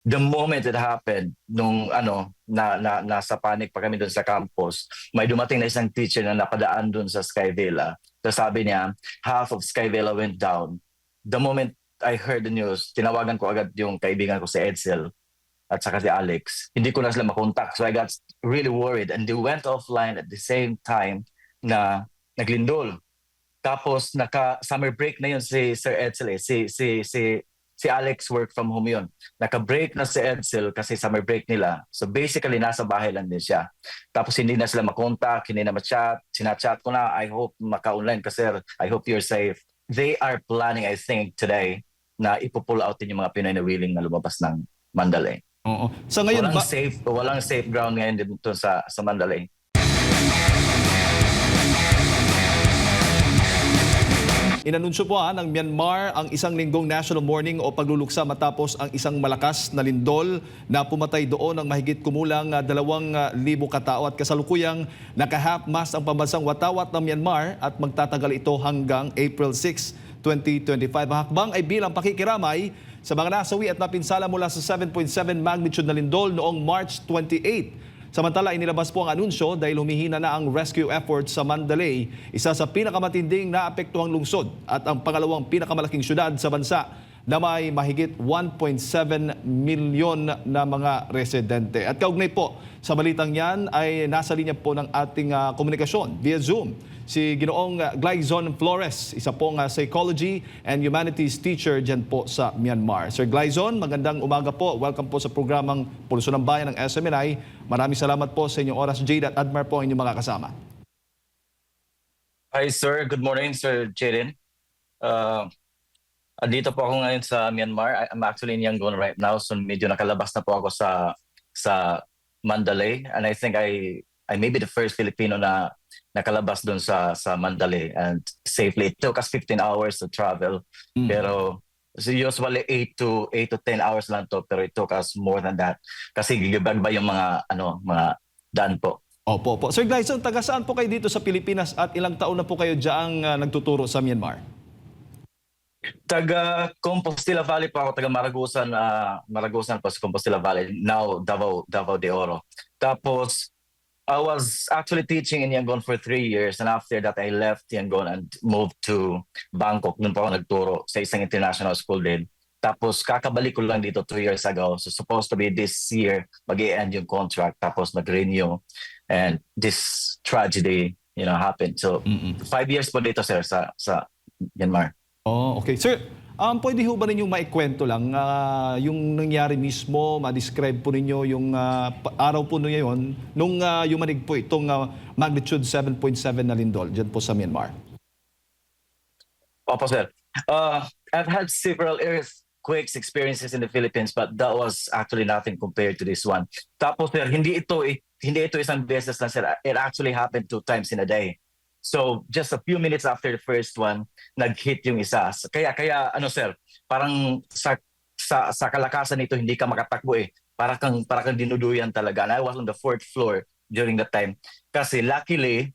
The moment it happened, nung nasa panic pa kami doon sa campus, may dumating na isang teacher na napadaan doon sa Sky Villa. So sabi niya, half of Sky Villa went down. The moment I heard the news, tinawagan ko agad yung kaibigan ko si Edsel at saka si Alex. Hindi ko na sila makontak. So I got really worried and they went offline at the same time na naglindol. Tapos naka-summer break na yun si Sir Edsel eh. Si Alex work from home yun. Naka-break na si Edsel kasi summer break nila. So basically, nasa bahay lang din siya. Tapos hindi na sila makontak, hindi na ma-chat. Sinachat ko na, I hope maka-online kasi I hope you're safe. They are planning, I think, today na ipo-pull out din yung mga Pinoy na willing na lumabas ng Mandalay. Oo. Sa ngayon ba, Walang safe ground ngayon dito sa Mandalay. inanunsyo po ng Myanmar ang isang linggong national mourning o pagluluksa matapos ang isang malakas na lindol na pumatay doon ng mahigit kumulang 2,000 katao at kasalukuyang naka-half mast ang pambansang watawat ng Myanmar at magtatagal ito hanggang April 6, 2025. Ang hakbang ay bilang pakikiramay sa mga nasawi at napinsala mula sa 7.7 magnitude na lindol noong March 28. Samantala, inilabas po ang anunsyo dahil humihina na ang rescue effort sa Mandalay, isa sa pinakamatinding naapektuhang lungsod at ang pangalawang pinakamalaking syudad sa bansa na may mahigit 1.7 milyon na mga residente. At kaugnay po sa balitang yan ay nasa linya po ng ating komunikasyon via Zoom si Ginoong Glyzon Flores, isa pong psychology and humanities teacher dyan po sa Myanmar. Sir Glyzon, magandang umaga po. Welcome po sa programang Pulso ng Bayan ng SMNI. Maraming salamat po sa inyong oras, Jade, at Admar po ang inyong mga kasama. Hi sir, good morning Sir Jaden. Dito po ako ngayon sa Myanmar. I'm actually in Yangon right now, so medyo nakalabas na po ako sa Mandalay, and I think I may be the first Filipino na nakalabas doon sa Mandalay and safely. It took us 15 hours to travel, pero so usually 8 to 10 hours lang to, pero it took us more than that kasi gigibag ba yung mga daan po. Opo, po. Sir Glyzon, taga saan po kayo dito sa Pilipinas at ilang taon na po kayo diyaang nagtuturo sa Myanmar? Taga Compostela Valley po ako, taga Maragusan po sa Compostela Valley, now Davao de Oro. Tapos I was actually teaching in Yangon for 3 years, and after that I left Yangon and moved to Bangkok. Doon po ako nagturo sa isang international school din. Tapos kakabalik ko lang dito 2 years ago. So supposed to be this year mag-i-end yung contract, tapos nag-renew, and this tragedy happened. So 5 years po dito sir sa Myanmar. Oh, okay. Sir, pwede ho ba ninyong maikwento lang yung nangyari mismo, ma-describe po ninyo yung araw po ngayon nung yumanig po itong magnitude 7.7 na lindol dyan po sa Myanmar? Opo, sir. I've had several earthquakes experiences in the Philippines, but that was actually nothing compared to this one. Tapos, sir, hindi ito isang beses lang, sir. It actually happened 2 times in a day. So, just a few minutes after the first one, nag-hit yung isa. Kaya sir, parang sa kalakasan nito hindi ka makatakbo eh. Para kang dinuduyan talaga. And I was on the 4th floor during that time. Kasi luckily,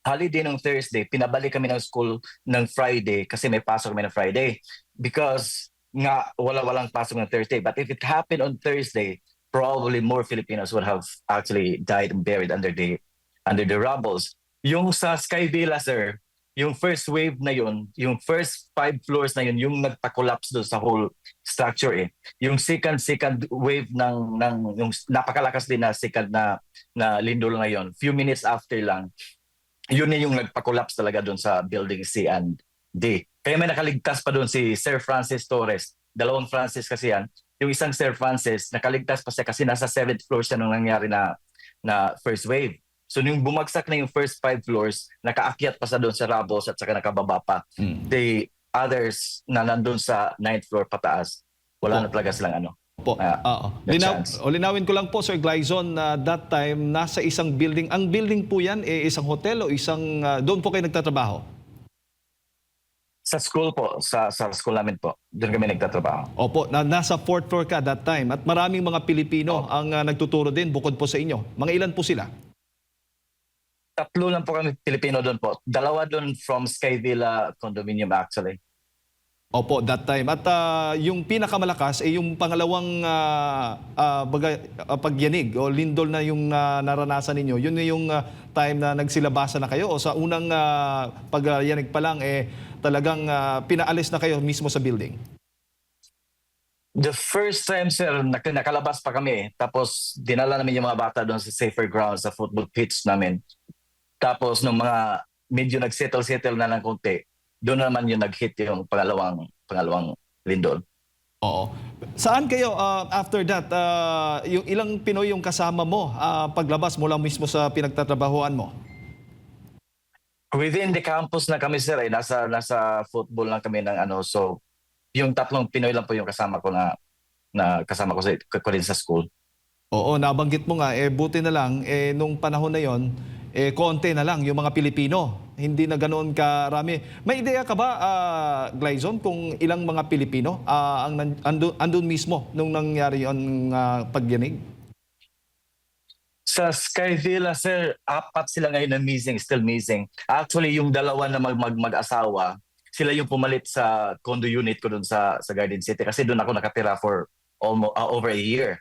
holiday ng Thursday, pinabalik kami ng school ng Friday kasi may pasok kami ng Friday. Because nga walang pasok ng Thursday. But if it happened on Thursday, probably more Filipinos would have actually died and buried under the rubbles. Yung sa Sky Villa, sir, yung first wave na yun, yung first 5 floors na yun, yung nagpa-collapse doon sa whole structure eh. Yung second wave yung napakalakas din na second na lindol na yun, few minutes after lang, yun yung nagpa-collapse talaga doon sa building C and D. Kaya may nakaligtas pa doon si Sir Francis Torres. 2 Francis kasi yan. Yung isang Sir Francis, nakaligtas pa siya kasi nasa 7th floor siya nung nangyari na first wave. So nung bumagsak na yung first 5 floors, nakaakyat pa sa doon sa rubbles at saka nakababa pa. The others na nandun sa 9th floor pataas, wala na talaga silang Linawin ko lang po, Sir Glyzon, na that time nasa isang building. Ang building po yan, isang hotel o isang, doon po kayo nagtatrabaho? Sa school po, sa school namin po. Doon kami nagtatrabaho. Opo, nasa 4th floor ka that time. At maraming mga Pilipino ang nagtuturo din bukod po sa inyo. Mga ilan po sila? 3 lang po kami Pilipino doon po. 2 doon from Sky Villa condominium actually. Opo, that time. At yung pinakamalakas ay yung pangalawang pagyanig o lindol na yung naranasan ninyo. Yun na yung time na nagsilabasa na kayo o sa unang pagyanig pa lang talagang pinaalis na kayo mismo sa building? The first time, sir, nakalabas pa kami. Tapos dinala namin yung mga bata doon sa safer ground, sa football pitch namin. Tapos nung mga medyo nag-settle na ng konti, doon naman yung nag-hit yung pangalawang lindol. Oo. Saan kayo after that? Yung ilang Pinoy yung kasama mo paglabas mula mismo sa pinagtatrabahuan mo? Within the campus na kami, sir, nasa football lang kami ng ano. So yung tatlong Pinoy lang po yung kasama ko na kasama ko rin sa school. Oo, nabanggit mo nga, buti na lang, nung panahon na yon, konti na lang yung mga Pilipino. Hindi na ganoon karami. May ideya ka ba, Glyzon, kung ilang mga Pilipino andun mismo nung nangyari yung pagyanig? Sa Sky Villa, sir, 4 sila ngayon na missing, still missing. Actually, yung dalawa na mag-asawa, sila yung pumalit sa condo unit ko doon sa Garden City kasi doon ako nakatira for almost over a year.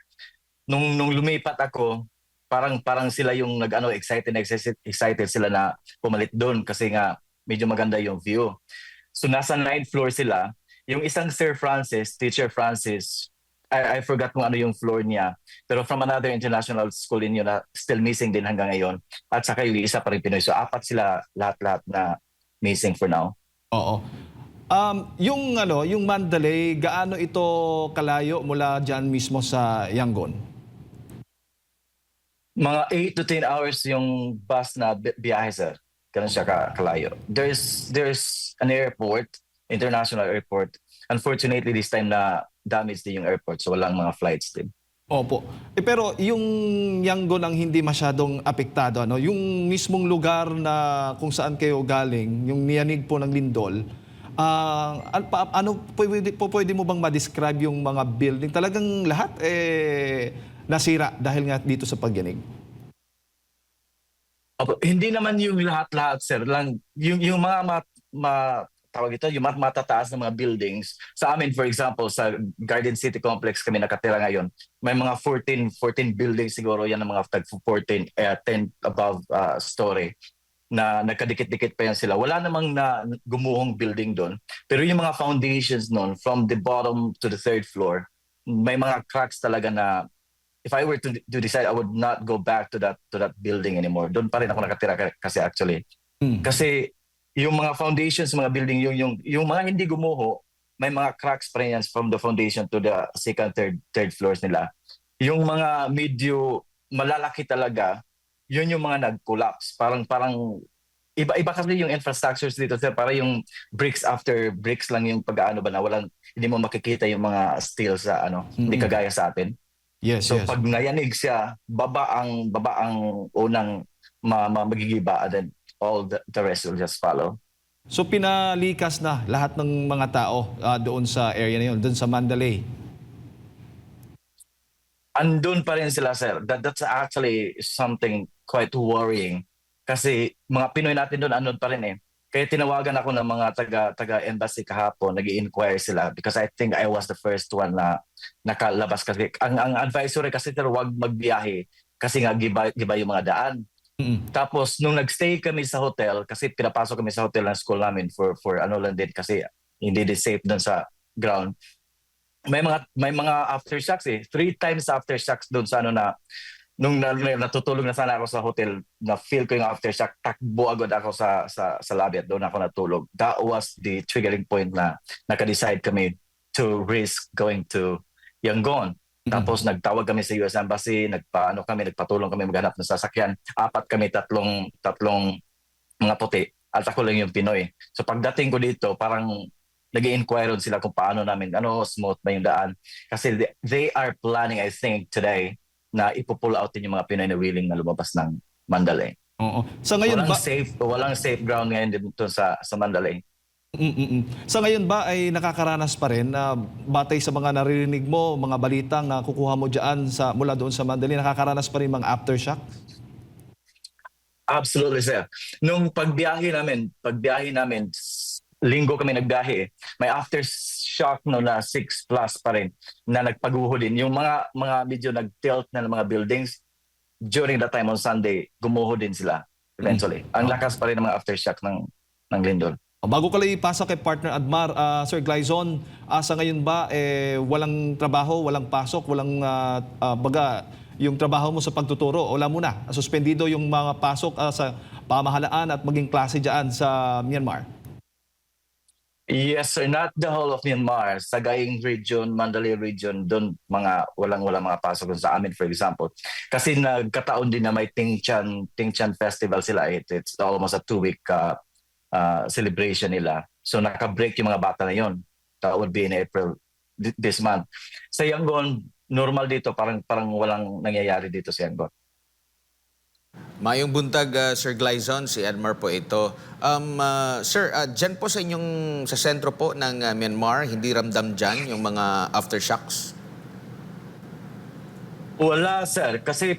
Nung lumipat ako, parang sila yung excited sila na pumalit doon kasi nga medyo maganda yung view. So nasa 9th floor sila. Yung isang Sir Francis, Teacher Francis, I forgot kung ano yung floor niya. Pero from another international school in yun na still missing din hanggang ngayon. At saka yung isa pa rin Pinoy. So 4 sila lahat-lahat na missing for now. Oo. Yung Mandalay, gaano ito kalayo mula diyan mismo sa Yangon? Mga 8 to 10 hours yung bus na biyahe, sir. Ganun siya kalayo. There's an airport, international airport. Unfortunately, this time na damaged din yung airport. So walang mga flights din. Opo. Pero yung Yangon ang hindi masyadong apektado, ano? Yung mismong lugar na kung saan kayo galing, yung niyanig po ng lindol, pwede mo bang ma-describe yung mga building? Talagang lahat nasira dahil nga dito sa pagyanig. Opo, hindi naman yung lahat-lahat, sir. Lang, yung mga tawag ito, yung matataas na mga buildings. Sa amin, for example, sa Garden City Complex kami nakatira ngayon, may mga 14 buildings siguro yan ng mga tag 14, 10 above story na nagkadikit-dikit pa yan sila. Wala namang na gumuhong building doon. Pero yung mga foundations noon, from the bottom to the third floor, may mga cracks talaga na if I were to decide, I would not go back to that building anymore. Doon pa rin ako nakatira kasi actually. Kasi yung mga foundations, mga building, yung mga hindi gumuho, may mga cracks pa rin yan from the foundation to the second, third floors nila. Yung mga medyo malalaki talaga, yun yung mga nag-collapse. Parang iba kasi yung infrastructures dito, sir. Para yung bricks after bricks lang yung pag-aano ba na hindi mo makikita yung mga steel sa hindi kagaya sa atin. Yes, So yes. pag nayanig siya, baba ang unang magigiba and then all the rest will just follow. So pinalikas na lahat ng mga tao doon sa area na yun, doon sa Mandalay. Andun pa rin sila, sir. That's actually something quite worrying. Kasi mga Pinoy natin doon, andun pa rin eh. Kaya tinawagan ako ng mga taga-embassy kahapon, nag-i-inquire sila because I think I was the first one na nakalabas kasi. Ang advisory kasi, sir, huwag magbiyahe kasi nga giba yung mga daan. Tapos nung nagstay kami sa hotel, kasi pinapasok kami sa hotel ng school namin for ano lang din kasi hindi din safe doon sa ground. May mga aftershocks eh. 3 times aftershocks doon sa nung natutulog na sana ako sa hotel, na feel ko yung aftershock, takbo agad ako sa lobby at doon ako natulog. That was the triggering point na naka-decide kami to risk going to Yangon. Tapos nagtawag kami sa US Embassy, nagpatulong kami maghanap ng sasakyan. 4 kami, tatlong mga puti, at ako lang yung Pinoy. So pagdating ko dito, parang nag-i-inquire sila kung paano namin, smooth ba yung daan. Kasi they are planning, I think, today, na ipo-pull out din yung mga Pinoy na willing na lumabas ng Mandalay. Oo. Sa ngayon Walang safe ground ngayon dito sa Mandalay. Sa ngayon ba ay nakakaranas pa rin na batay sa mga naririnig mo, mga balitang kukuha mo diyan mula doon sa Mandalay, nakakaranas pa rin mga aftershock? Absolutely, sir. Nung pagbiyahe namin linggo kami nagbiyahe eh. May aftershock no na 6 plus pa rin na nagpaguho din. Yung mga medyo nag-tilt na ng mga buildings during that time on Sunday, gumuho din sila eventually. Ang lakas pa rin ng mga aftershock ng lindol. Bago ka lang ipasa kay partner Admar, Sir Glyzon, sa ngayon ba walang trabaho, walang pasok, walang baga yung trabaho mo sa pagtuturo? Wala muna, suspendido yung mga pasok sa pamahalaan at maging klase dyan sa Myanmar? Yes sir, not the whole of Myanmar. Sa Gaing region, Mandalay region, doon walang mga pasok dun sa amin for example. Kasi nagkataon din na may Tingchan Festival sila. It's almost a 2-week celebration nila. So naka-break yung mga bata na yon. That would be in April this month. Sa Yangon, normal dito, parang walang nangyayari dito sa Yangon. Mayong buntag, Sir Glyzon, si Edmar po ito. Sir, dyan po sa sentro po ng Myanmar, hindi ramdam dyan yung mga aftershocks? Wala sir, kasi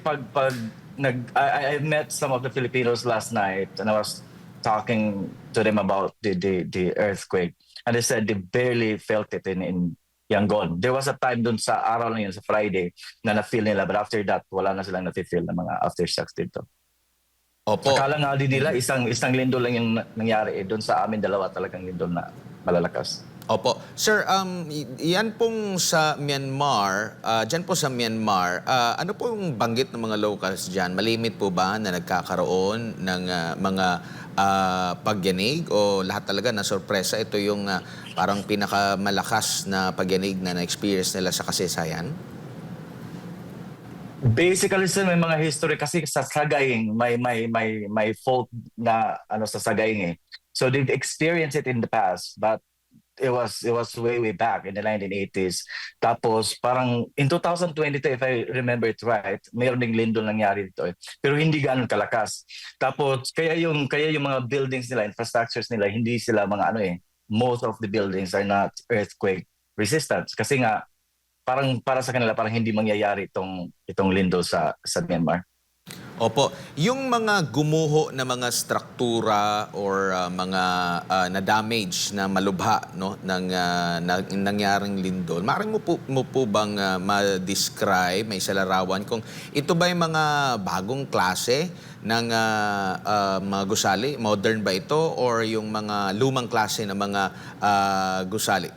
I met some of the Filipinos last night and I was talking to them about the earthquake and they said they barely felt it in Yangon. There was a time dun sa araw na yun, sa Friday, na na-feel nila but after that, wala na silang na-feel ng mga aftershocks dito. Opo. Akala nga din nila isang lindol lang yung nangyari doon sa amin dalawa talagang lindol na malalakas. Opo. Sir, yan pong sa Myanmar, dyan po sa Myanmar, ano pong banggit ng mga locals dyan? Malimit po ba na nagkakaroon ng mga pagyanig o lahat talaga na sorpresa? Ito yung parang pinakamalakas na pagyanig na na-experience nila sa kasaysayan? Basically sir, may mga history kasi sa Sagaing may fault na sa Sagaing eh. So they've experienced it in the past but it was way back in the 1980s. Tapos parang in 2022 if I remember it right, mayroon ding lindol nangyari dito eh. Pero hindi ganoon kalakas. Tapos kaya yung mga buildings nila, infrastructures nila, hindi sila mga most of the buildings are not earthquake resistant kasi nga parang para sa kanila parang hindi mangyayari itong lindol sa Myanmar. Opo. Yung mga gumuho na mga struktura or mga na-damage na malubha no, ng nangyaring lindol, maaari mo po bang ma-describe, may salarawan kung ito ba yung mga bagong klase ng mga gusali? Modern ba ito or yung mga lumang klase ng mga gusali?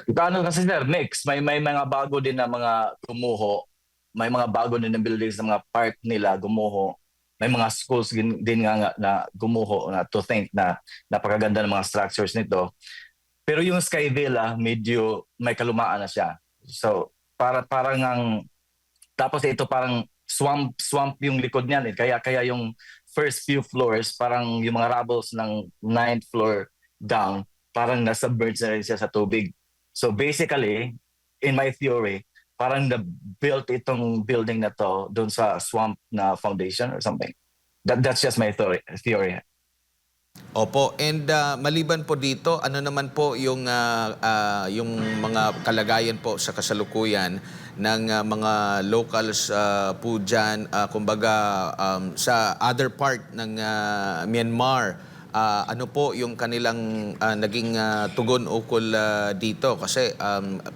Kasi sir, mix. May mga bago din na mga gumuho. May mga bago din na buildings na mga park nila gumuho. May mga schools din nga na gumuho na to think na napakaganda ng mga structures nito. Pero yung Sky Villa, medyo may kalumaan na siya. So, tapos ito parang swamp yung likod niyan. Kaya yung first few floors, parang yung mga rubbles ng 9th floor down, parang nasa-submerge na rin siya sa tubig. So basically, in my theory, parang na-built itong building na to doon sa swamp na foundation or something. That's just my theory. Opo, and maliban po dito, ano naman po yung mga kalagayan po sa kasalukuyan ng mga locals po dyan, kumbaga sa other part ng Myanmar, ano po yung kanilang naging tugon ukol dito? Kasi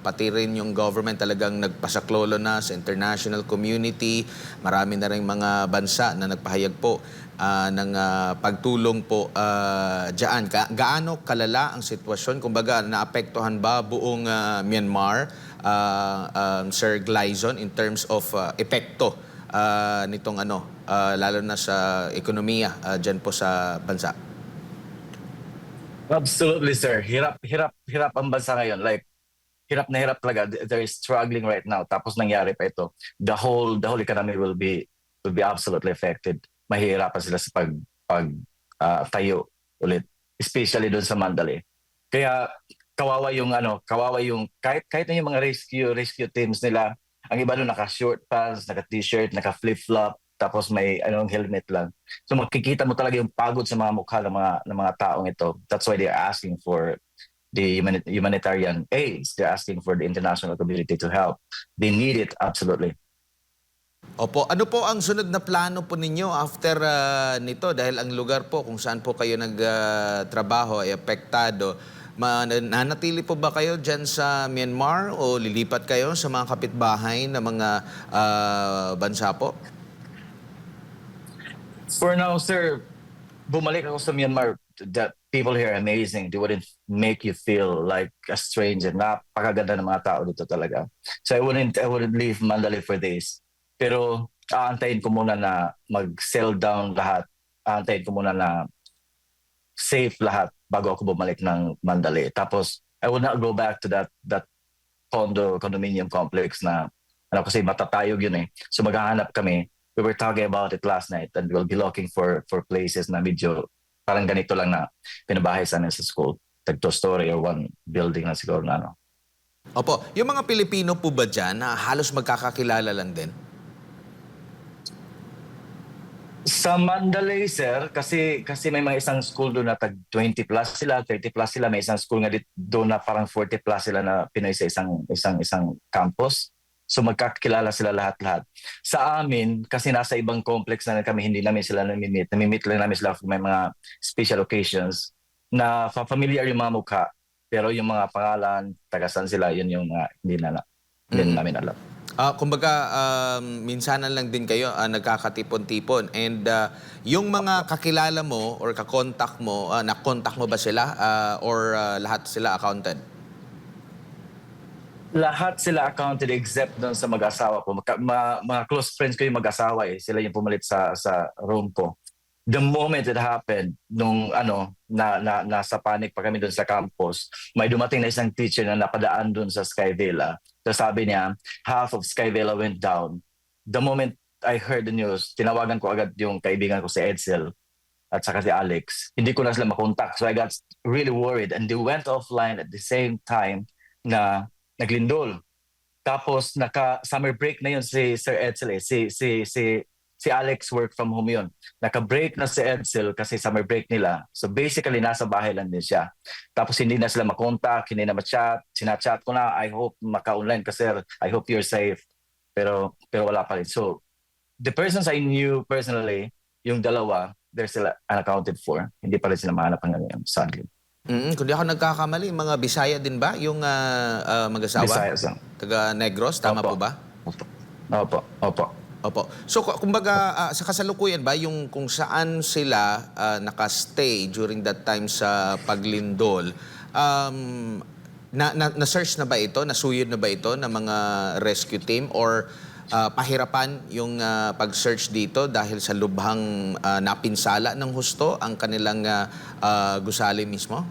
pati rin yung government talagang nagpasaklolo na sa international community. Marami na rin mga bansa na nagpahayag po ng pagtulong po dyan. Gaano kalala ang sitwasyon? Kumbaga, naapektuhan ba buong Myanmar, Sir Glyzon, in terms of epekto nitong lalo na sa ekonomiya dyan po sa bansa? Absolutely, sir. Hirap ang bansa ngayon. Like, hirap na hirap talaga. They're struggling right now. Tapos nangyari pa ito. The whole economy will be absolutely affected. Mahihirapan sila sa tayo ulit. Especially doon sa Mandalay. Kaya kawawa yung kahit na yung mga rescue teams nila, ang iba doon naka-short pants, naka-t-shirt, naka-flip-flop, tapos may helmet lang. So makikita mo talaga yung pagod sa mga mukha ng mga taong ito. That's why they're asking for the humanitarian aid. They're asking for the international community to help. They need it absolutely. Opo, ano po ang sunod na plano po ninyo after nito? Dahil ang lugar po kung saan po kayo nagtrabaho ay apektado. Nanatili po ba kayo dyan sa Myanmar o lilipat kayo sa mga kapitbahay na mga bansa po? For now, sir, bumalik ako sa Myanmar. The people here are amazing. They wouldn't make you feel like a stranger. Napakaganda ng mga tao dito talaga. So I wouldn't leave Mandalay for this. Pero aantayin ko muna na mag-settle down lahat. Aantayin ko muna na safe lahat bago ako bumalik ng Mandalay. Tapos I would not go back to that condominium complex na ano kasi matatayog yun eh. So maghahanap kami. We were talking about it last night and we'll be looking for places na medyo parang ganito lang na pinabahay sana sa school. Tag two story or one building na siguro na ano. Opo, yung mga Pilipino po ba dyan na halos magkakakilala lang din? Sa Mandalay, sir, kasi may mga isang school doon na tag 20 plus sila, 30 plus sila, may isang school nga doon na parang 40 plus sila na Pinoy sa isang campus. So magkakilala sila lahat-lahat. Sa amin, kasi nasa ibang complex na kami, hindi namin sila namimit. Namimit lang namin sila kung may mga special occasions na familiar yung mga mukha. Pero yung mga pangalan, tagasan sila, yun yung mga hindi namin alam. Kumbaga, minsanan lang din kayo nagkakatipon-tipon. And yung mga kakilala mo or kakontak mo, nakontak mo ba sila or lahat sila accounted? Lahat sila accounted except doon sa mag-asawa ko. Mga close friends ko yung mag-asawa eh. Sila yung pumalit sa room ko. The moment it happened, nung nasa panic pa kami doon sa campus, may dumating na isang teacher na napadaan doon sa Sky Villa. So sabi niya, half of Sky Villa went down. The moment I heard the news, tinawagan ko agad yung kaibigan ko si Edsel at saka si Alex. Hindi ko na sila makontak. So I got really worried and they went offline at the same time na naglindol. Tapos naka-summer break na yun si Sir Edsel eh. Si Alex work from home yun. Naka-break na si Edsel kasi summer break nila. So basically, nasa bahay lang din siya. Tapos hindi na sila makontak, hindi na ma-chat. Sinachat ko na, I hope maka-online ka sir. I hope you're safe. Pero wala pa rin. So the persons I knew personally, yung dalawa, they're still unaccounted for. Hindi pa rin sila mahanap hanggang ngayon, sadly. Kung di ako nagkakamali, mga Bisaya din ba yung mag-asawa? Visayas lang. Taga Negros, tama po Opo. ba? Opo. Opo. So kumbaga sa kasalukuyan ba yung kung saan sila nakastay during that time sa paglindol, na-search na ba ito, nasuyod na ba ito ng mga rescue team or pahirapan yung pag-search dito dahil sa lubhang napinsala ng husto ang kanilang gusali mismo?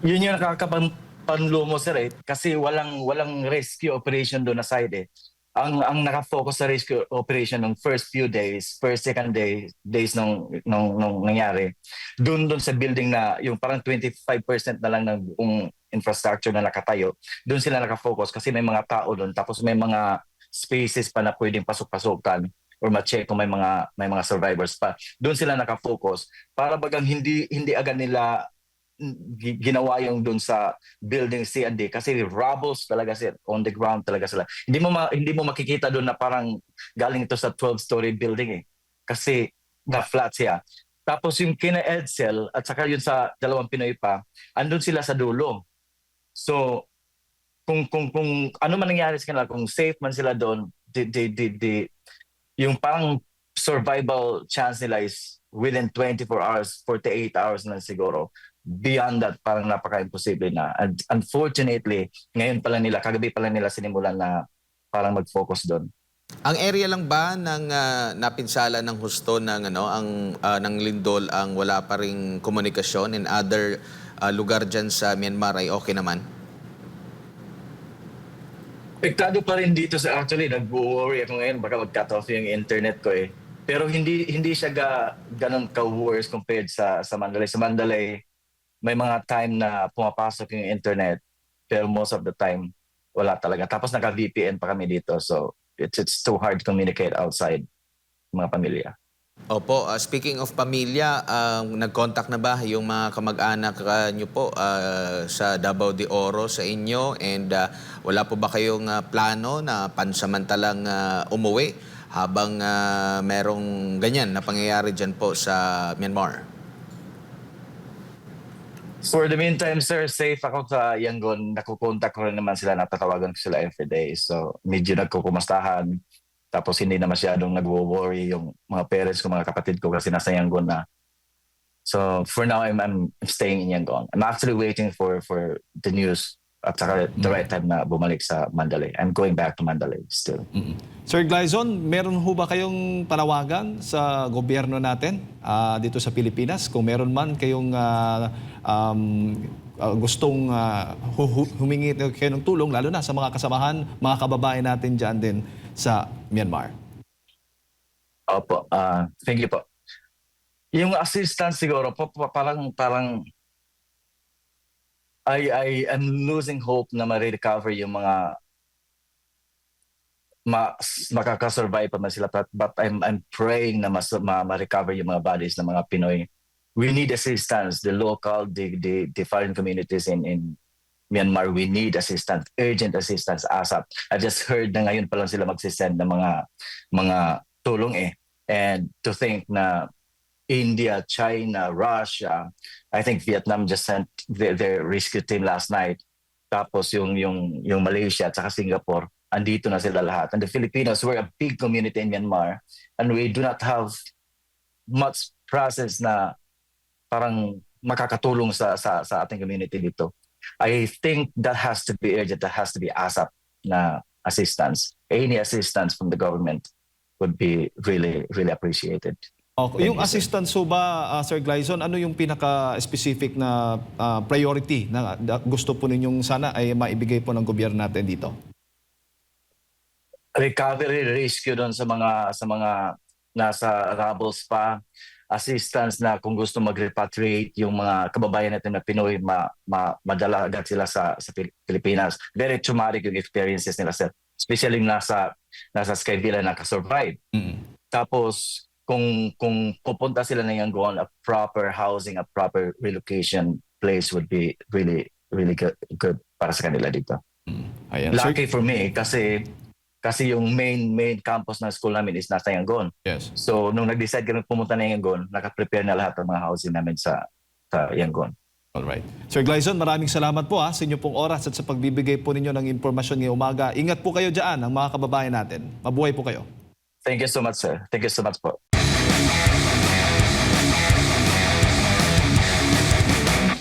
Yun yung nakakapanlumo sir eh. Kasi walang rescue operation doon na side eh. Ang nakafocus sa rescue operation ng first few days, first, second days nung nangyari, doon sa building na yung parang 25% na lang ng buong infrastructure na nakatayo, doon sila nakafocus kasi may mga tao doon, tapos may mga spaces pa na pwedeng pasok-pasukan or ma-check kung may mga survivors pa. Doon sila nakafocus para bagang hindi agad nila ginawa yung doon sa building C&D kasi rubbles talaga sila, on the ground talaga sila. Hindi mo makikita doon na parang galing ito sa 12-story building eh. Kasi na flat siya. Tapos yung kina Edsel at saka yun sa dalawang Pinoy pa, andun sila sa dulo. So kung ano man nangyari sa kanila, kung safe man sila doon, yung parang survival chance nila is within 24 hours, 48 hours na siguro. Beyond that, parang napaka-imposible na. And unfortunately, kagabi pa lang nila sinimulan na parang mag-focus doon. Ang area lang ba ng napinsala ng husto ng ng lindol ang wala pa ring komunikasyon in other lugar diyan sa Myanmar ay okay naman? Apektado pa rin dito sa actually, nag-worry ako ngayon baka mag-cut off yung internet ko eh. Pero hindi siya ganun ka-worse compared sa Mandalay. Sa Mandalay, may mga time na pumapasok yung internet pero most of the time wala talaga. Tapos naka-VPN pa kami dito so it's too hard to communicate outside mga pamilya. Opo, speaking of pamilya, nag-contact na ba yung mga kamag-anak nyo po sa Davao de Oro sa inyo? And wala po ba kayong plano na pansamantalang umuwi habang merong ganyan na pangyayari dyan po sa Myanmar? For the meantime, sir, safe ako sa Yangon. Nakukontak ko rin naman sila, natatawagan ko sila every day. So, medyo nagkukumastahan. Tapos hindi na masyadong nag-worry yung mga parents ko, mga kapatid ko kasi nasa Yangon na. So, for now, I'm staying in Yangon. I'm actually waiting for the news at saka the right time na bumalik sa Mandalay. I'm going back to Mandalay still. Sir Glyzon, meron ho ba kayong panawagan sa gobyerno natin dito sa Pilipinas? Kung meron man kayong gustong humingi kayo ng tulong, lalo na sa mga kasamahan, mga kababayan natin dyan din sa Myanmar. Opo, thank you po. Yung assistance siguro po, parang I am losing hope na ma-recover yung mga makakasurvive pa man sila, but I'm praying na ma-recover yung mga bodies ng mga Pinoy. We need assistance, the local, the foreign communities in Myanmar. We need assistance, urgent assistance ASAP. I just heard na ngayon pa lang sila magsisend ng mga tulong and to think na India, China, Russia, I think Vietnam just sent their rescue team last night. Tapos yung Malaysia at saka Singapore, andito na sila lahat. And the Filipinos, we're a big community in Myanmar and we do not have much process na parang makakatulong sa ating community dito. I think that has to be urgent, that has to be ASAP na assistance. Any assistance from the government would be really, really appreciated. Okay. Yung assistance so ba, Sir Glyzon, ano yung pinaka-specific na priority na gusto po ninyong sana ay maibigay po ng gobyerno natin dito? Recovery, rescue doon sa mga nasa rubbles pa, assistance na kung gusto mag-repatriate yung mga kababayan natin na Pinoy, madala agad sila sa Pilipinas. Very traumatic yung experiences nila, sir. Especially nasa Skyvilla na ka-survive. Tapos, kung pupunta sila na Yangon, a proper housing, a proper relocation place would be really, really good para sa kanila dito. Ayan. Lucky for me kasi yung main campus ng school namin is nasa Yangon. Yes. So nung nag-decide kami pumunta na Yangon, naka-prepare na lahat ng mga housing namin sa Yangon. Alright. Sir Glyzon, maraming salamat po sa inyo pong oras at sa pagbibigay po ninyo ng impormasyon ngayong umaga. Ingat po kayo dyan, ang mga kababayan natin. Mabuhay po kayo. Thank you so much, sir. Thank you so much po.